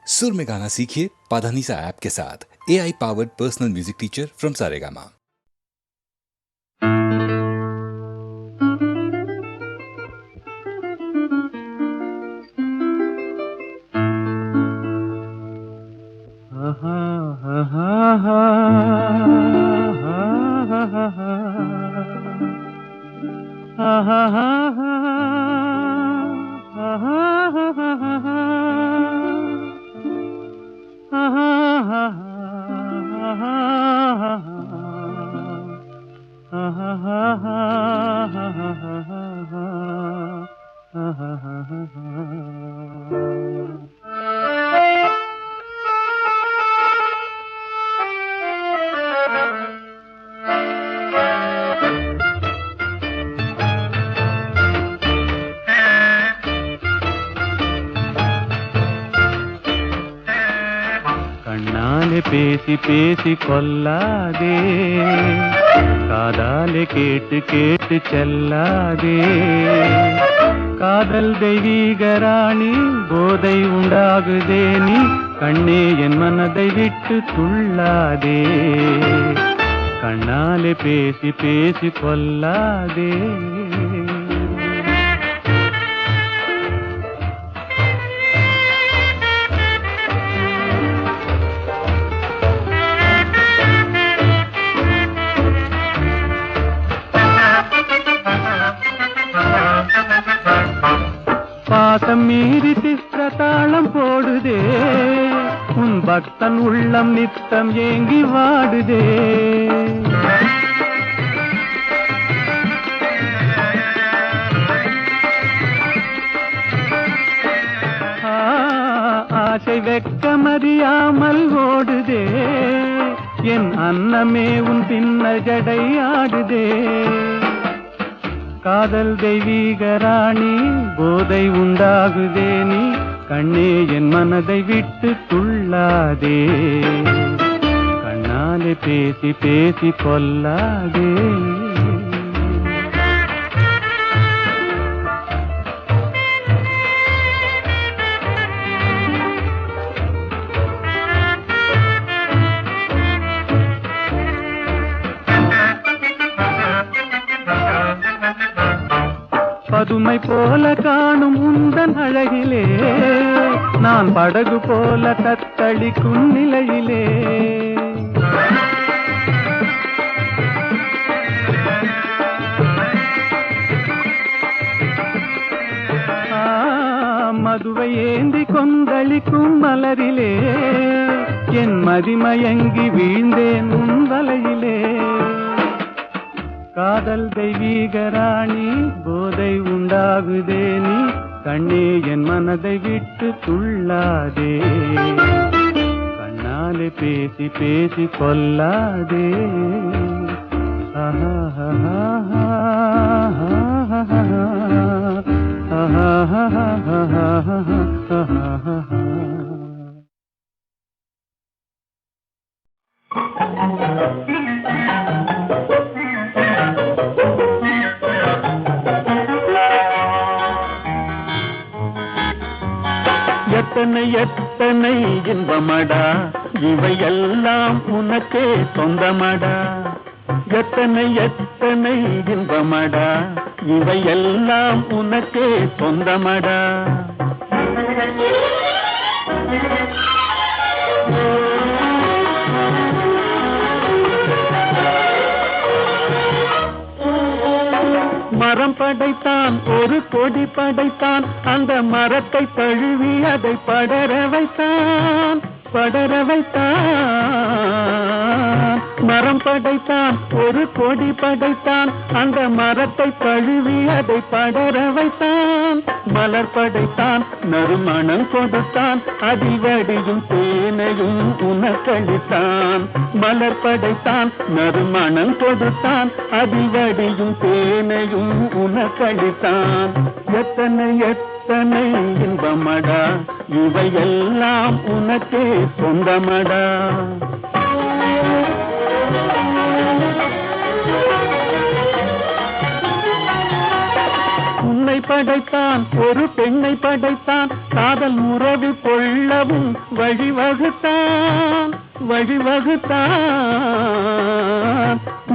सुर में गाना सीखिए पाधानीसा ऐप के साथ। AI powered personal music teacher from Saregama. கண்ணாலே பேசி பேசி கொல்லாதே, காதாலே கேட்டு கேட்டு செல்லாதே. காதல் தெய்வீக ராணி, போதை உண்டாகுதே நீ, கண்ணே என் மனதை விட்டு துள்ளாதே. கண்ணாலே பேசி பேசி கொல்லாதே. பாசம் மீறி சித்திரதாளம் போடுதே, உன் பக்தன் உள்ளம் நித்தம் ஏங்கி வாடுதே. ஆசை வெட்கமறியாமல் ஓடுதே, என் அன்னமே உன் பின்ன ஜடை ஆடுதே. காதல் தெய்வீக ராணி, போதை உண்டாகுதே நீ, கண்ணே என் மனதை விட்டு துள்ளாதே. கண்ணாலே பேசி பேசி கொல்லாதே. பதுமை போல காணும் உந்தன் அழகிலே, நான் படகு போல தத்தளிக்கும் நிலையிலே. மதுவை ஏந்தி கொந்தளிக்கும் மலரிலே, என் மதிமயங்கி வீழ்ந்தேன் உன் வலையிலே. காதல் தெய்வீக ராணி, போதை உண்டாகுதே நீ, கண்ணே என் மனதை விட்டு துள்ளாதே. கண்ணாலே பேசி பேசி கொல்லாதே. எத்தனை எத்தனை இன்பமடா, இவையெல்லாம் உனக்கே சொந்தமடா. எத்தனை எத்தனை இன்பமடா, இவையெல்லாம் உனக்கே சொந்தமடா. மரம் படைத்தான், ஒரு கொடி படைத்தான், அந்த மரத்தை தழுவி அதை படர வைத்தான், படர வைத்தான். மரம் படைத்தான், ஒரு கொடி படைத்தான், அந்த மரத்தை தழுவி அதை படர வைத்தான். மலர் படைத்தான், நறுமணம் கொடுத்தான், அதில் வடியும் தேனையும் உனக்களித்தான். மலர் படைத்தான், நறுமணம் கொடுத்தான், அதில் வடியும் தேனையும் உனக்களித்தான். எத்தனை எத்தனை இன்பமடா, இவையெல்லாம் உனக்கே சொந்தமடா. உன்னை படைத்தான், ஒரு பெண்ணை படைத்தான், காதல் உறவு கொள்ளவும் வழிவகுத்தான்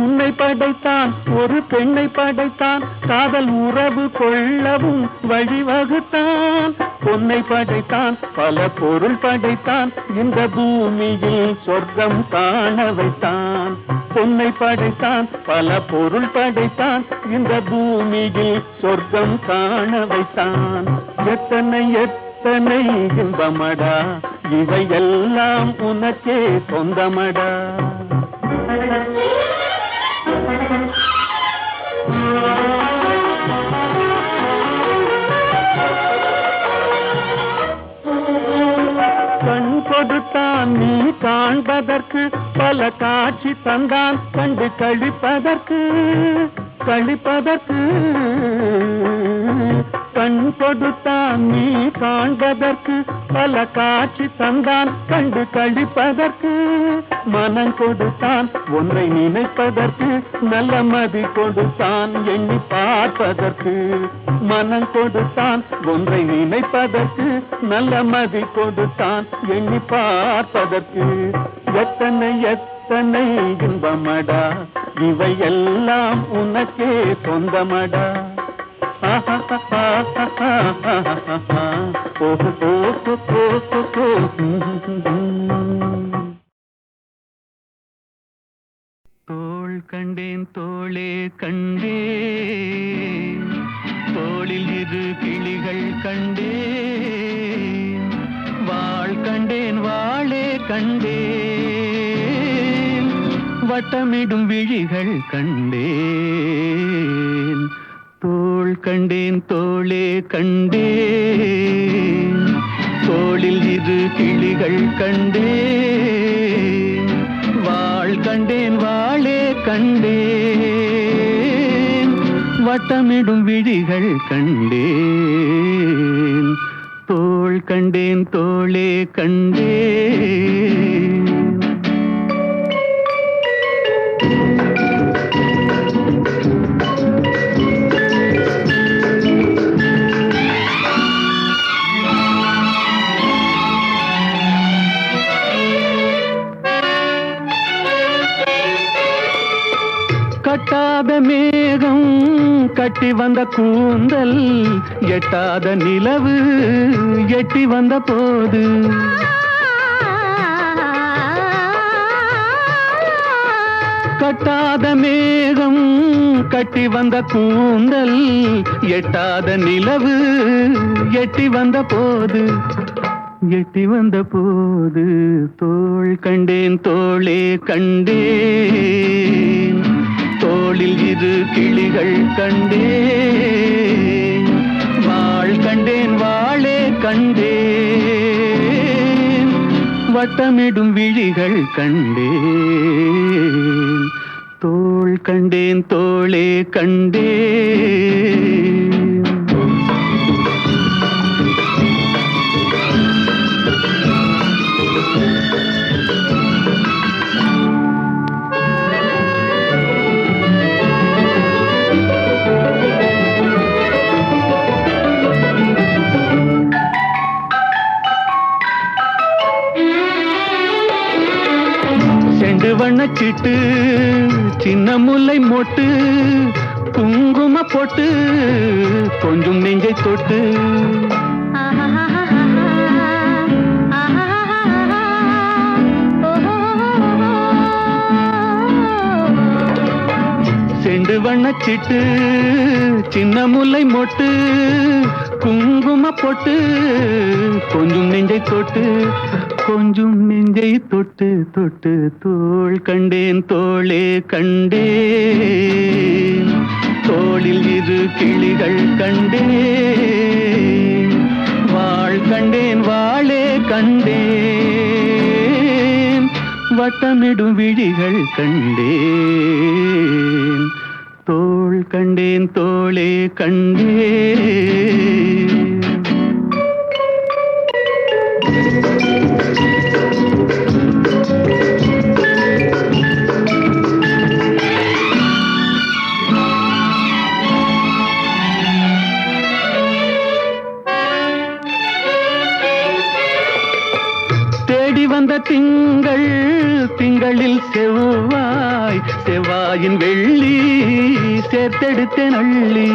உன்னை படைத்தான் ஒரு பெண்ணை படைத்தான் காதல் உறவு கொள்ளவும் வழிவகுத்தான் பொன்னை படைத்தான் பல பொருள் படைத்தான் இந்த பூமியில் சொர்க்கம் காண வைத்தான் பொன்னை படைத்தான் பல பொருள் படைத்தான் இந்த பூமியில் சொர்க்கம் காண வைத்தான் எத்தனை எத்தனை இன்பமடா இவையெல்லாம் உனக்கே சொந்தமடா கண் கொடுத்தான் நீ காண்பதற்கு பல காட்சி தந்தான் கண்டு கழிப்பதற்கு கண் கொடுத்தான் நீ காண்பதற்கு பல காட்சி தந்தான் கண்டு கழிப்பதற்கு மனம் கொடுத்தான் ஒன்றை நினைப்பதற்கு நல்ல மதி கொடுத்தான் எண்ணி பார்ப்பதற்கு மனம் கொடுத்தான் ஒன்றை நினைப்பதற்கு நல்ல மதி கொடுத்தான் எண்ணி பார்ப்பதற்கு எத்தனை எத்தனை இன்பமடா இவையெல்லாம் உனக்கே சொந்தமடா தோள் கண்டேன் தோளே கண்டேன் தோளில் இரு கிளிகள் கண்டேன் வாள் கண்டேன் வாளே கண்டேன் வட்டமிடும் விழிகள் கண்டேன் தோள் கண்டேன் தோளே கண்டேன் தோளில் இரு கிளிகள் கண்டேன் வாள் கண்டேன் வாளே கண்டேன் வட்டமிடும் விழிகள் கண்டேன் தோள் கண்டேன் தோளே கண்டேன் கட்டாத மேகம் கட்டி வந்த கூந்தல் எட்டாத நிலவு எட்டி வந்த போது கட்டாத மேகம் கட்டி வந்த கூந்தல் எட்டாத நிலவு எட்டி வந்த போது தோள் கண்டேன் தோளே கண்டேன் தோளில் இரு கிளிகள் கண்டேன் வாள் கண்டேன் வாளே கண்டேன் வட்டமிடும் விழிகள் கண்டேன் தோள் கண்டேன் தோளே கண்டேன் வண்ணச்சிட்டு சின்ன முல்லை மொட்டு குங்கும போட்டு கொஞ்சம் நெஞ்சை தொட்டு செண்டு வண்ணச்சிட்டு சின்ன முல்லை மொட்டு குங்கும போட்டு கொஞ்சம் நெஞ்சை தொட்டு தொட்டு தோள் கண்டேன் தோளே கண்டேன் தோளில் இரு கிளிகள் கண்டேன் வாள் கண்டேன் வாளே கண்டேன் வட்டமிடும் விழிகள் கண்டேன் தோள் கண்டேன் தோளே கண்டேன் வந்த திங்கள் திங்களில் செவ்வாய் செவ்வாயின் வெள்ளி சேர்த்தெடுத்தேன் அள்ளி.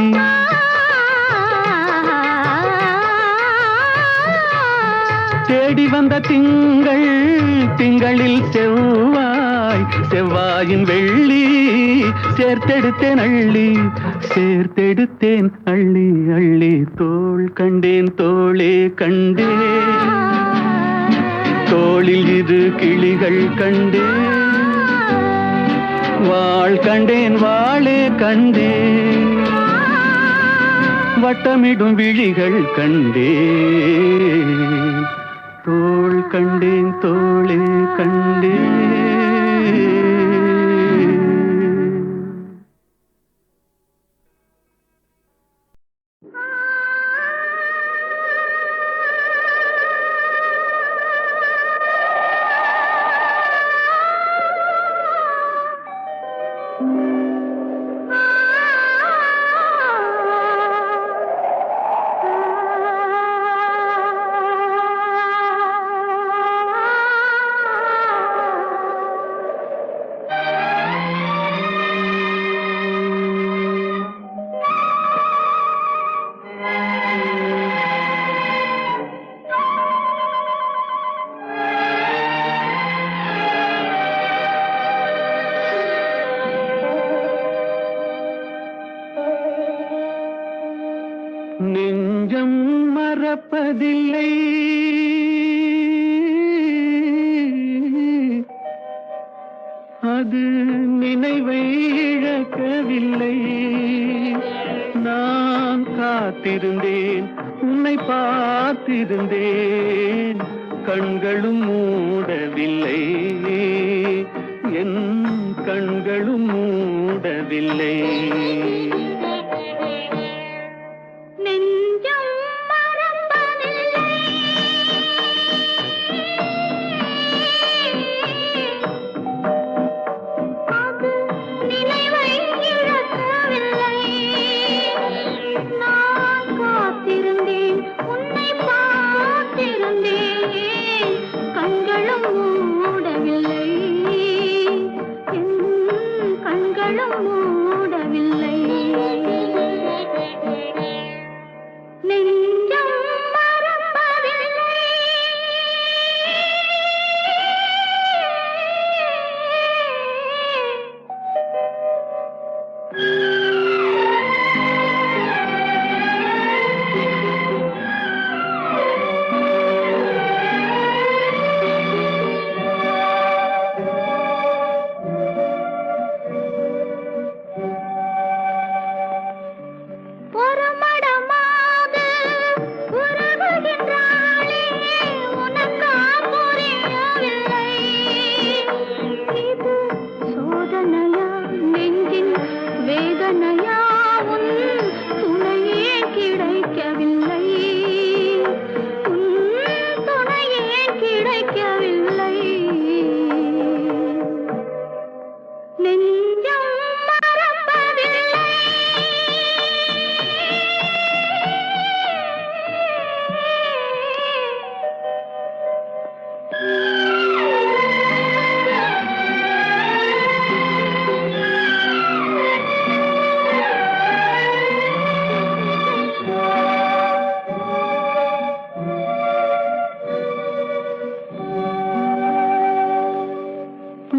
தேடி வந்த திங்கள் திங்களில் செவ்வாய் செவ்வாயின் வெள்ளி சேர்த்தெடுத்தேன் அள்ளி. சேர்த்தெடுத்தேன் அள்ளி அள்ளி. தோள் கண்டேன் தோளே கண்டேன், தோளில் இரு கிளிகள் கண்டேன். வாள் கண்டேன் வாளே கண்டேன், வட்டமிடும் விழிகள் கண்டேன். தோள் கண்டேன் தோளே கண்டேன். நெஞ்சம் மறப்பதில்லை, அது நினைவை இழக்கவில்லை. நான் காத்திருந்தேன், உன்னை பார்த்திருந்தேன், கண்களும் மூடவில்லை, என் கண்களும் மூடவில்லை.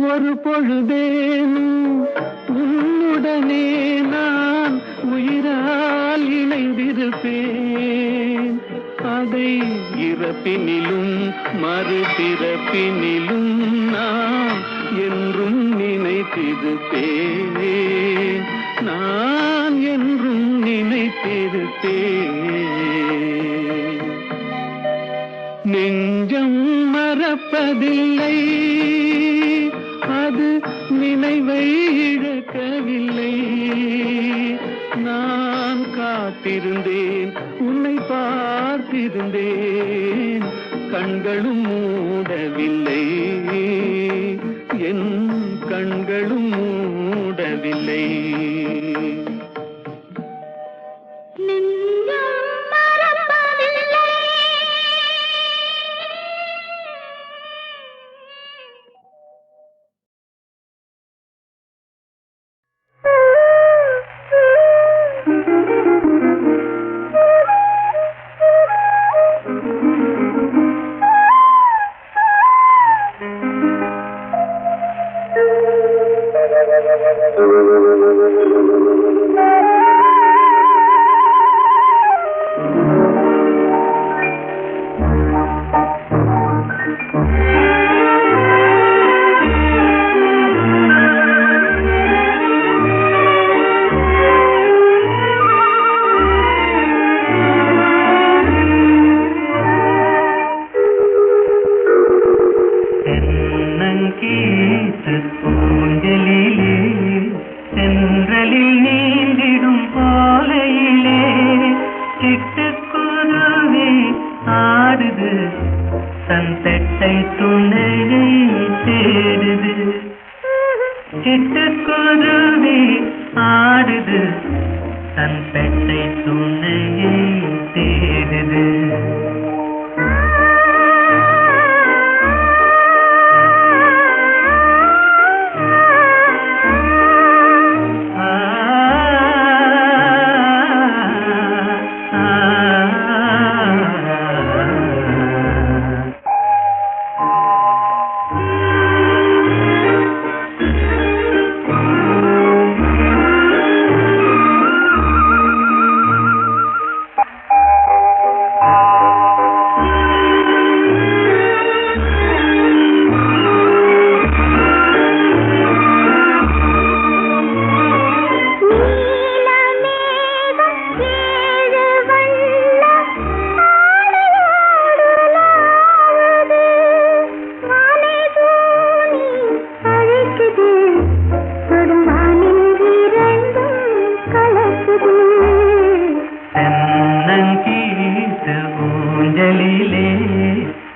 ஒரு பொழுதேனும் உன்னுடனே நான் உயிரால் இணைந்திருப்பேன். அதை இறப்பினிலும் மறுபிறப்பினிலும் நான் என்றும் நினைத்திருப்பேன், நான் என்றும் நினைத்திருப்பேன். நெஞ்சம் மறப்பதில்லை, அது நினைவை இழக்கவில்லை. நான் காத்திருந்தேன், உன்னை பார்த்திருந்தேன், கண்களும் மூடவில்லை, என் கண்களும் மூடவில்லை. பூஞ்சலிலே சென்றலில் நீந்திடும் போலையிலே சிட்டுக்குருவி ஆடுது தன் பெட்டை துணையை தேடுது. சிட்டுக்குருவி ஆடுது தன் பெட்டை துணையை தேடுது.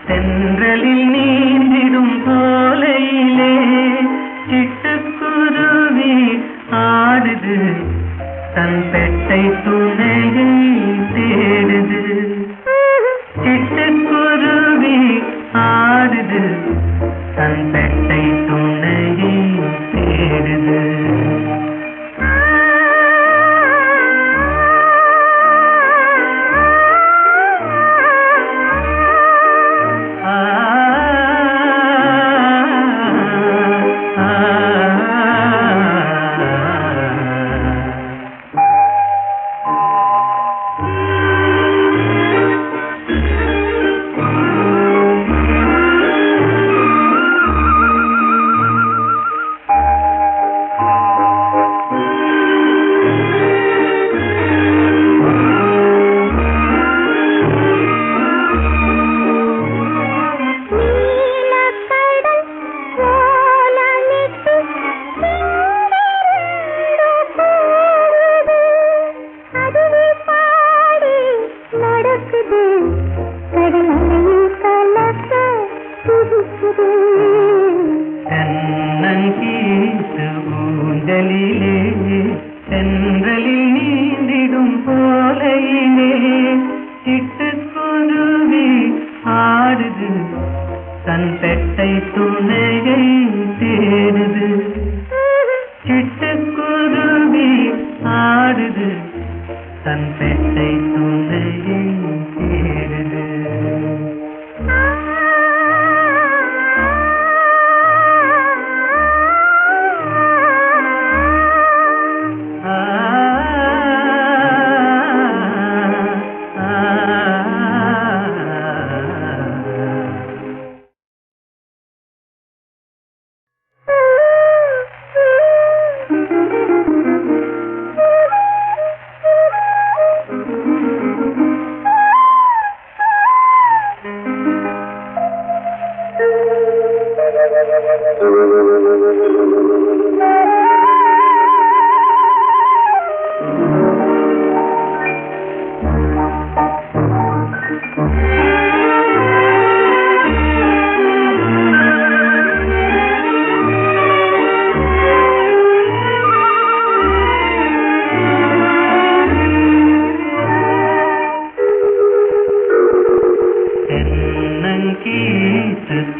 சென்றலில் நீந்திடும் போலையிலே சிட்டுக்குருவி ஆடுது தன் பெட்டை துணையை தேடுது. சிட்டுக்குருவி ஆடுது தன் பெட்டை துணையை தேடுது. ஊஞ்சலிலே சென்றலில் நீந்திடும் போலையிலே சிட்டுக்குருவி ஆடுது தன் பெட்டை துணையை தேடுது. சிட்டுக்குருவி ஆடுது தன் பெட்டை துணையை தேடுது.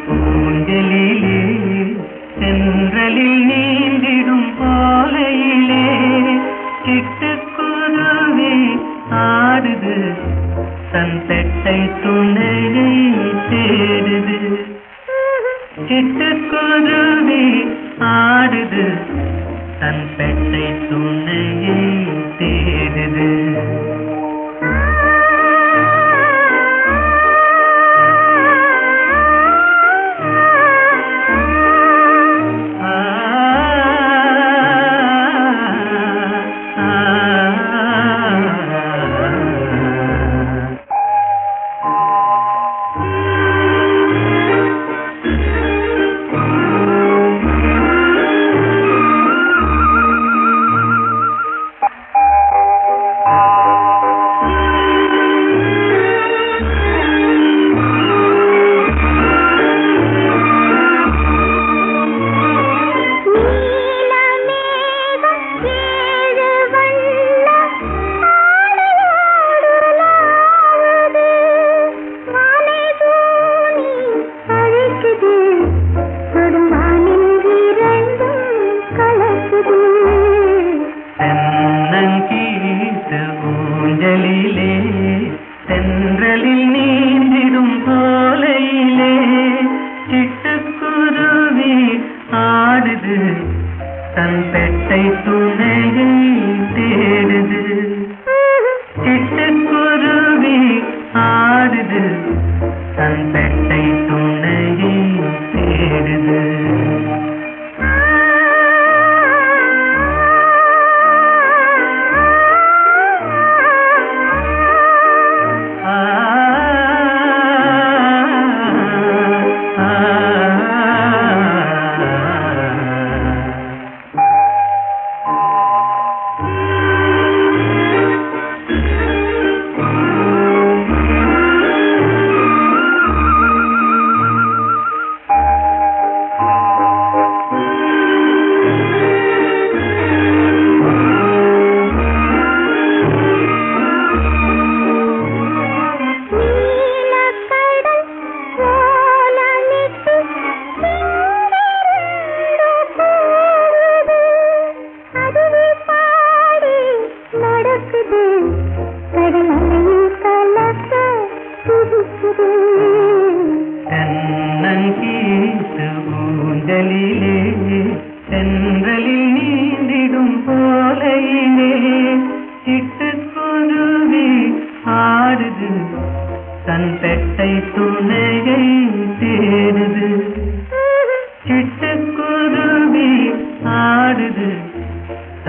பூஞ்சலிலே சென்றலில் நீந்திடும் போலையிலே சிட்டுக்குருவி ஆடுது தன் பெட்டை துணையை தேடுது. சிட்டுக்குருவி ஆடுது தன் பெட்டை துணையை தேடுது.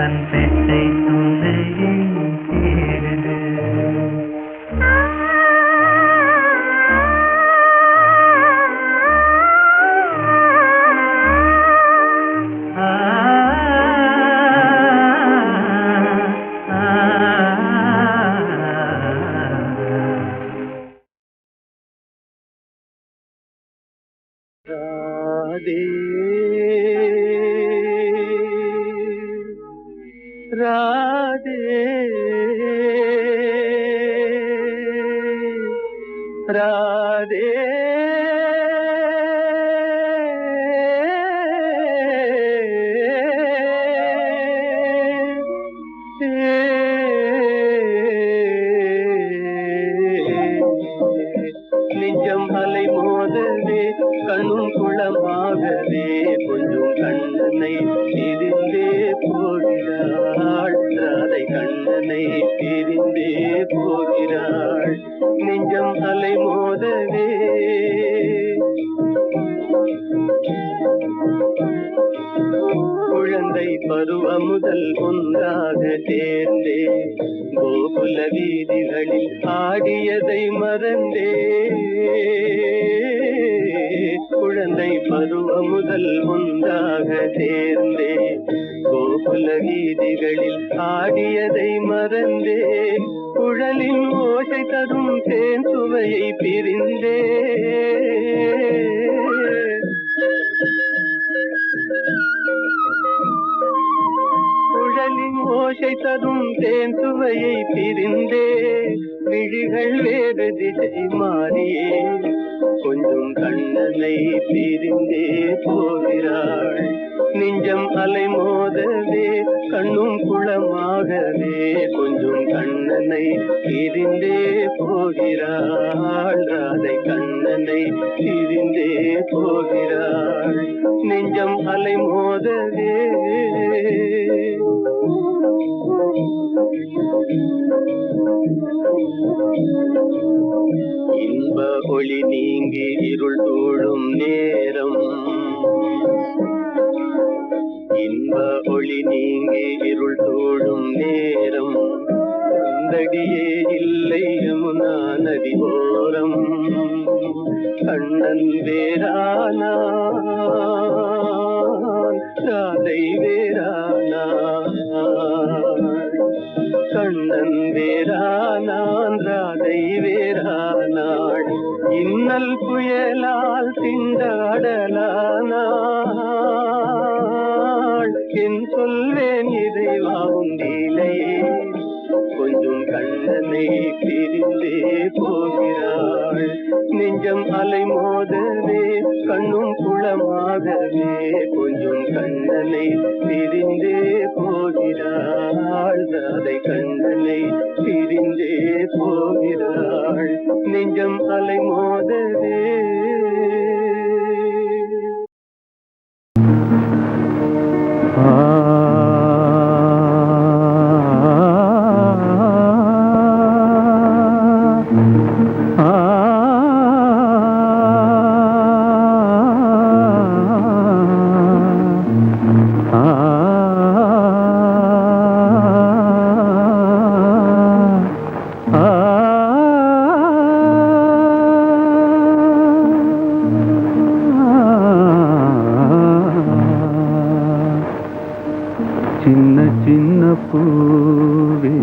தன் பெட்டை துணையை தேடுது. ராதே ராதே நெஞ்சம் அலை மோதவே கண்ணும் குளமாகவே கொஞ்சம் கண்ணனை பிரிந்தே போகிறாள். ராதை கண்ணனை பிரிந்தே போகிறாள். நெஞ்சம் அலை மோதவே குழந்தை பருவம் முதல் ஒன்றாக சேர்ந்தே கோகுல வீதிகளில் ஆடியதை மறந்தே. குழந்தை பருவம் முதல் ஒன்றாக சேர்ந்தே கோகுல வீதிகளில் ஆடியதை மறந்தே. குழலின் ஓசை தரும் தேன் சுவையை பிரிந்தே. குழலின் ஓசை தரும் தேன் சுவையை பிரிந்தே. விழிகள் வேறு திசை மாறியே கொஞ்சம் கண்ணனை பிரிந்தே போகிறாள். நெஞ்சம் அலை மோதவே கண்ணும் குளமாகவே கொஞ்சம் கண்ணனை பிரிந்தே போகிறாள். ராதை கண்ணனை பிரிந்தே போகிறாள். நெஞ்சம் அலை மோதவே இன்ப ஒளி நீங்கி இருள் சூழும் நேரம். இன்ப ஒளி நீங்கி இருள் சூழும் நேரம். கந்தடியே இல்லை யமுனா நதி ஓரம். கண்ணன் வேறானான் ராதை வேறானான். கண்ணன் வேறானான் ராதை வேறானாள். இன்னல் புயலால் திண்டாடலானாள். என் சொல்வேன் இறைவாவும் லீலையே கொஞ்சம் கண்ணனை பிரிந்தே போகிறாள். நெஞ்சம் அலை மோதவே கண்ணும் குளமாகவே கொஞ்சம் கண்ணனை பிரிந்தே போகிறாள். ராதை கண்ணனை பிரிந்தே போகிறாள். நெஞ்சம் அலை மோதவே சின்ன சின்ன பூவே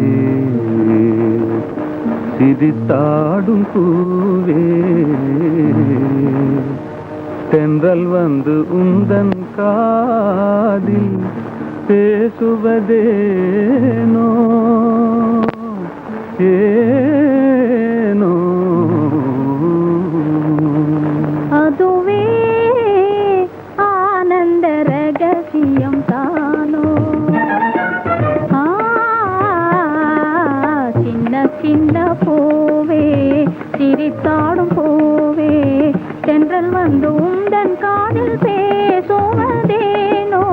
சிரித்தாடும் பூவே தென்றல் வந்து உந்தன் காதில் பேசுவதேனோ ஏனோ அதுவே ஆனந்த ரகசியம் தானோ சின்ன சின்ன பூவே சிரித்தாடும் பூவே தென்றல் வந்து உந்தன் காதில் பேசுவதேனோ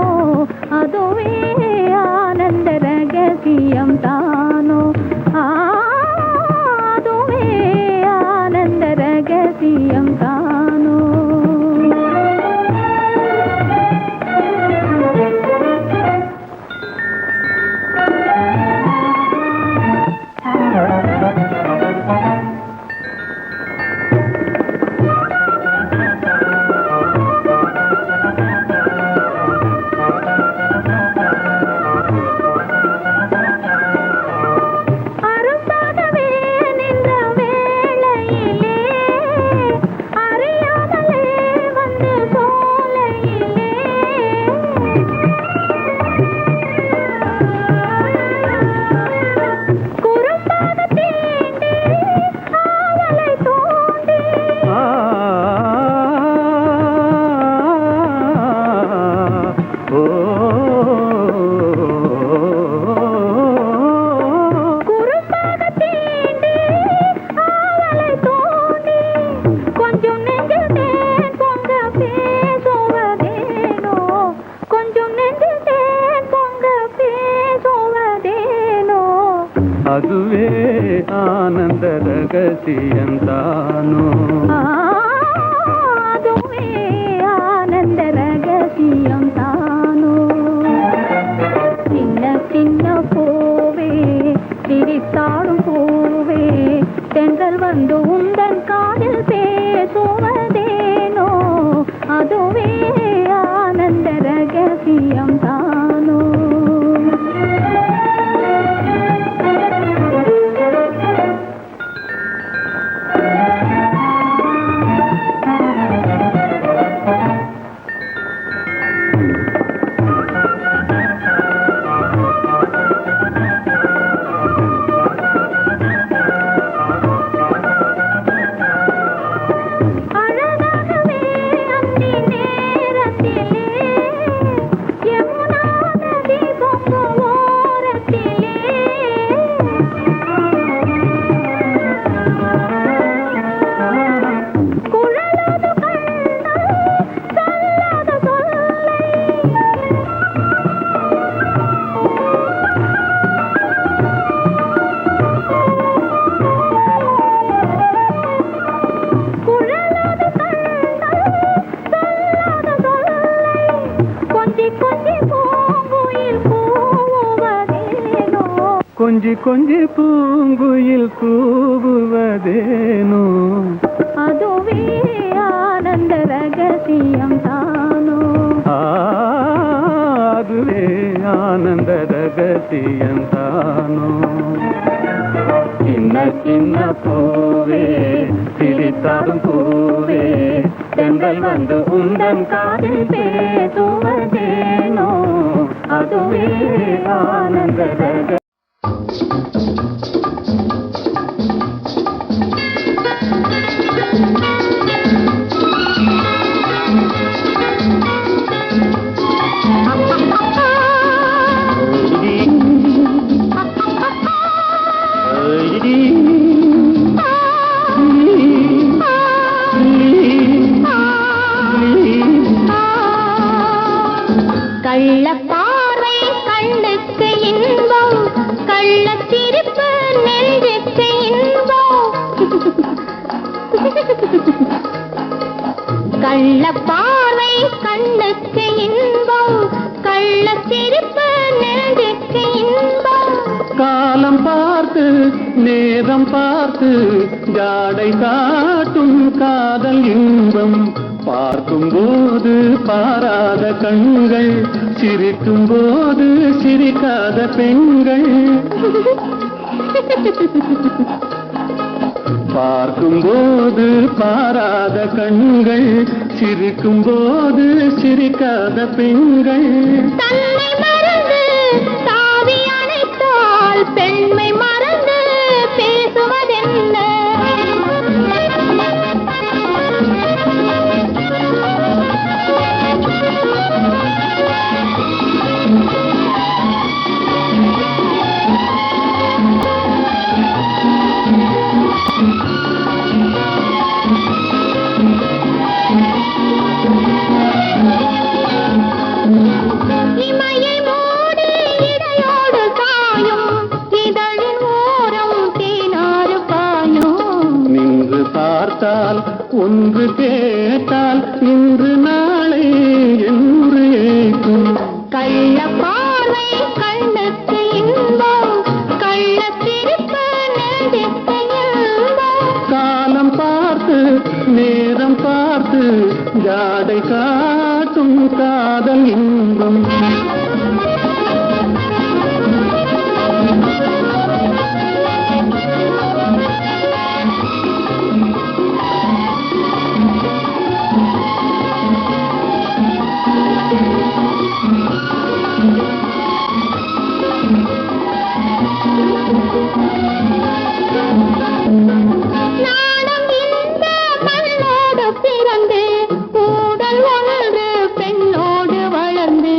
அதுவே ஆனந்த ரகசியம் தானோ அதுவே ஆனந்த ரகசியம் தானோ அதுவே ஆனந்த ரகசியந்தானோ அதுவே ஆனந்த ரகசியம் தானோ சின்ன சின்ன பூவே சிரித்தாடும் பூவே தென்றல் வந்து உந்தன் காதில் பேசுவதேனோ அதுவே ஆனந்த ரகசியம் தானோ கொஞ்சி கொஞ்சி பூங்குயில் கூவுவதேனோ அதுவே ஆனந்த ரகசியம் தானோ அதுவே ஆனந்த ரகசியந்தானோ சின்ன சின்ன பூவே சிரித்தாடும் பூவே தென்றல் வந்து உந்தன் காதில் பேசுவதேனோ அதுவே ஆனந்த ரக கள்ளப்பார்வை கண்ணுக்கு இன்பம் கள்ளச்சிரிப்பு நெஞ்சுக்கு இன்பம் கள்ளப்பார்வை கண்ணுக்கு இன்பம் கள்ளச்சிரிப்பு நெஞ்சுக்கு இன்பம் காலம் பார்த்து நேரம் பார்த்து ஜாடை காட்டும் காதல் இன்பம் பார்க்கும் போது பாராத கண்கள் சிரிக்கும் போது சிரிக்காத பெண்கள் பார்க்கும் போது பாராத கண்கள் சிரிக்கும் போது சிரிக்காத பெண்கள் தன்னை மறந்து தாவி அணைத்தால் பெண்மை மறந்து பேசுவதென்ன இமையை மூடி இடையோடு சாயும் இதழின் ஓரம் தேனாறு பாயும் நின்று பார்த்தால் ஒன்று கேட்டால் இன்று நாளை என்று ஏற்கும் கள்ள பார்வை கண்ணுக்கு இன்பம் கள்ளத்திருப்பு நெஞ்சுக்கு இன்பம் காலம் பார்த்து நேரம் பார்த்து ஜாடை காட்டும் காதல் இன்பம் நாடம் இந்த மண்ணோடு பிறந்து ஊடல் ஒன்று பெண்ணோடு வளர்ந்து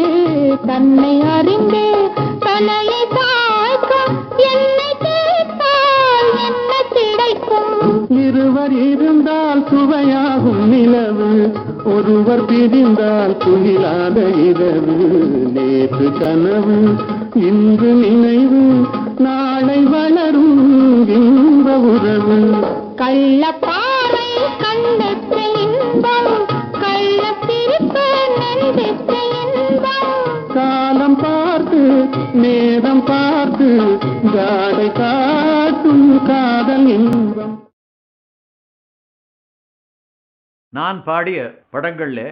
தன்னை அறிந்து தலையை தாழ்க்கும் என்னை கேட்டால் என்ன கிடைக்கும் இருவர் இருந்தால் சுவையாகும் நிலவு ஒருவர் பிரிந்தால் துயிலாத இரவு நேற்று கனவு இன்று நினைவு நாளை நாளை வளரும் இன்ப உறவு. கள்ளப்பாறை கண்ணுக்கு இன்பம், கள்ளத்திருப்பு நெஞ்சுக்கு இன்பம். காலம் பார்த்து நேரம் பார்த்து ஜாடை காட்டும் காதல் இன்பம். நான் பாடிய படங்களில்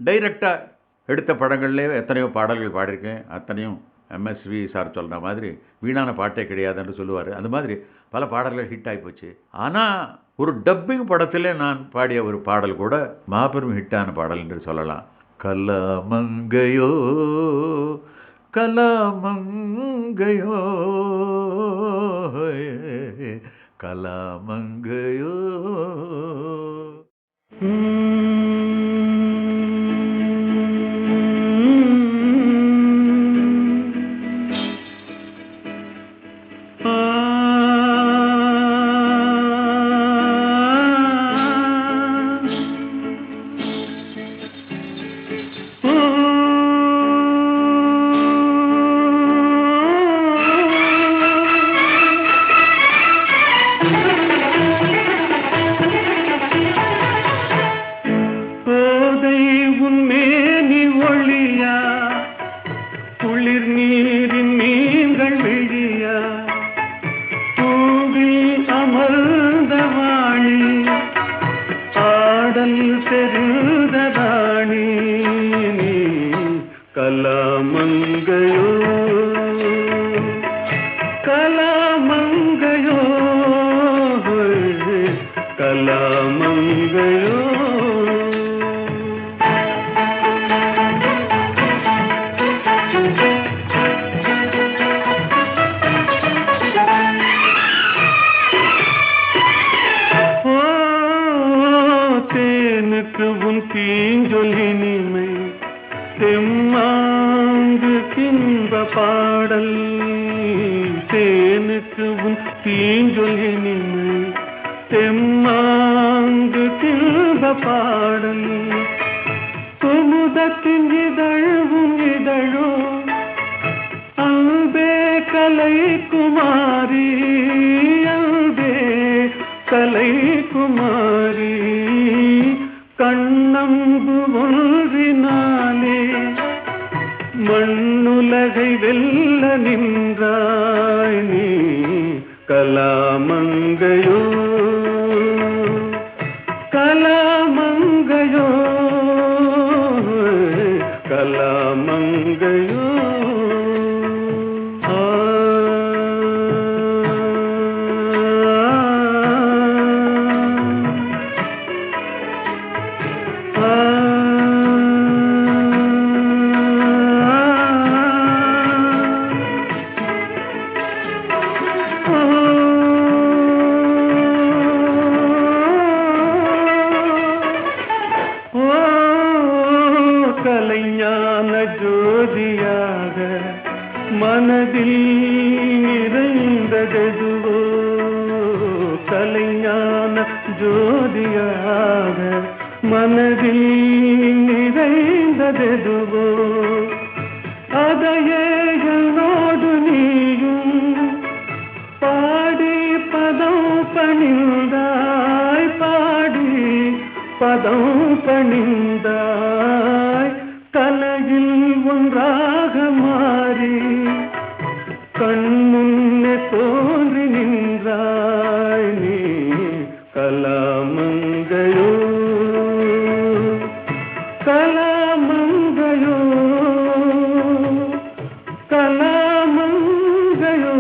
டைரக்டாக எடுத்த படங்கள்லே எத்தனையோ பாடல்கள் பாடியிருக்கேன். அத்தனையும் எம்எஸ்வி சார் சொல்கிற மாதிரி வீணான பாட்டே கிடையாதுன்னு சொல்லுவார். அந்த மாதிரி பல பாடல்கள் ஹிட் ஆகி போச்சு. ஆனால் ஒரு டப்பிங் படத்தில் நான் பாடிய ஒரு பாடல் கூட மாபெரும் ஹிட்டான பாடல் என்று சொல்லலாம். கலாமங்கையோ கலாமங்கையோ கலாமங்கையோ. கலாமங்கையோ கலாமங்கையோ கலாமங்கையோ. தேனுக்கு உன் தீஞ்சொலினிமை தெம்மாங்கு கின்ப பாடல். தேனுக்கு உன் தீஞ்சொலினிமை தெம்மாங்கு கின்ப பாடல். குமுதத்தின் இதழும் இதழோ அன்பே கலை குமாரி, அன்பே கலை குமாரி. கண்ணம்பு ஒன்றினாலே மண்ணுலகை வெல்ல நின்றாய் நீ. கலாமங்கையோ கலாமங்கையோ கலாமங்கையோ. கலைஞான ஜோதியாக மனதில் நிறைந்ததெதுவோ. கலைஞான ஜோதியாக மனதில் நிறைந்ததெதுவோ. அதையே என்னோடு நீயும் பாடி பதம் பணிந்தாய், பாடி பதம் பணிந்தாய். கலையில் ஒன்றாக மாறி கண்முன்னே தோன்றி நின்றாய் நீ. கலாமங்கையோ கலாமங்கையோ கலாமங்கையோ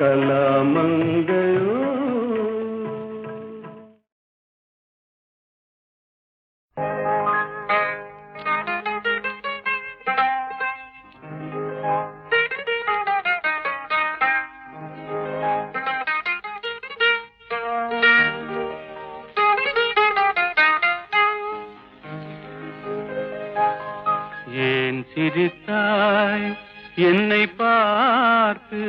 கலாமங்கையோ. ஏன் சிரித்தாய் என்னை பார்த்து,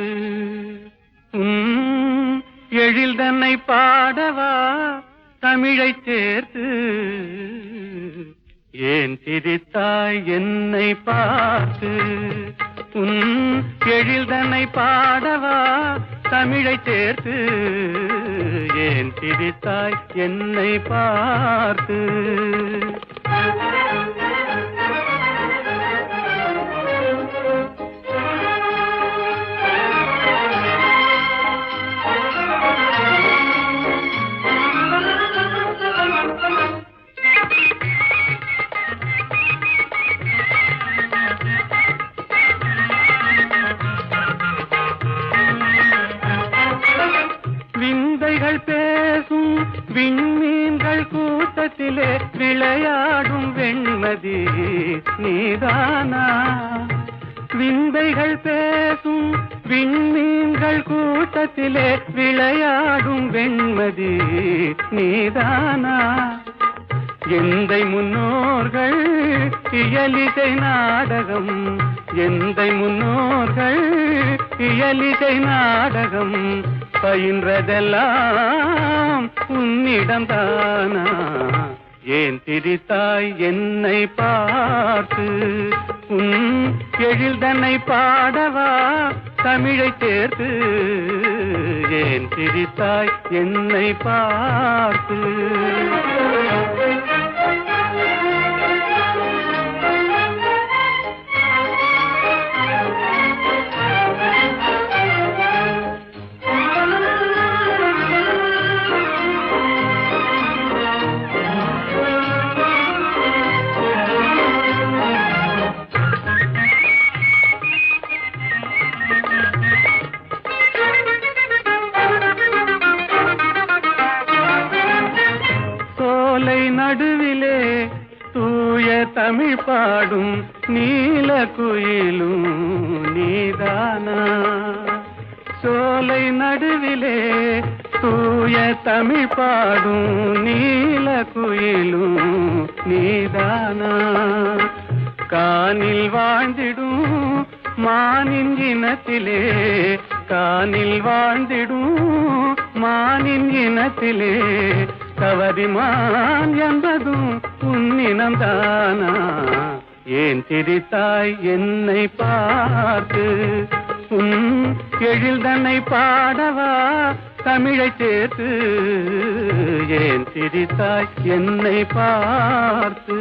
எழில் தன்னை பாடவா தமிழை சேர்த்து. ஏன் சிரித்தாய் என்னை பார்த்து, உன் எழில் தன்னை பாடவா தமிழை சேர்த்து ஏன் சிரித்தாய் என்னை பார்த்து விந்தைகள் பேசும் விண்மீன்கள் கூட்டத்திலே விளையாடும் வெண்மதி நீதானா விந்தைகள் பேசும் விண்மீன்கள் கூட்டத்திலே விளையாடும் வெண்மதி நீதானா எந்தை முன்னோர்கள் இயலிசை நாடகம் எந்தை முன்னோர்கள் இயலிசை நாடகம் பயின்றதெல்லாம் உன்னிடம்தானா ஏன் திரித்தாய் என்னை பார்த்து உன் எழில் தன்னை பாடவா தமிழை சேர்த்து ஏன் திரித்தாய் என்னை பார்த்து நடுவிலே தூய தமிழ் பாடும் நீல குயிலும் நீதானா சோலை நடுவிலே தூய தமிழ் பாடும் நீல குயிலும் நீதானா கானில் வாழ்ந்திடும் மானின் இனத்திலே கானில் வாழ்ந்திடும் மானின் இனத்திலே கவரிமான் என்பதும் உன்னினம்தானா ஏன் சிரித்தாய் என்னை பார்த்து உன் எழில் தன்னை பாடவா தமிழை சேர்த்து ஏன் சிரித்தாய் என்னை பார்த்து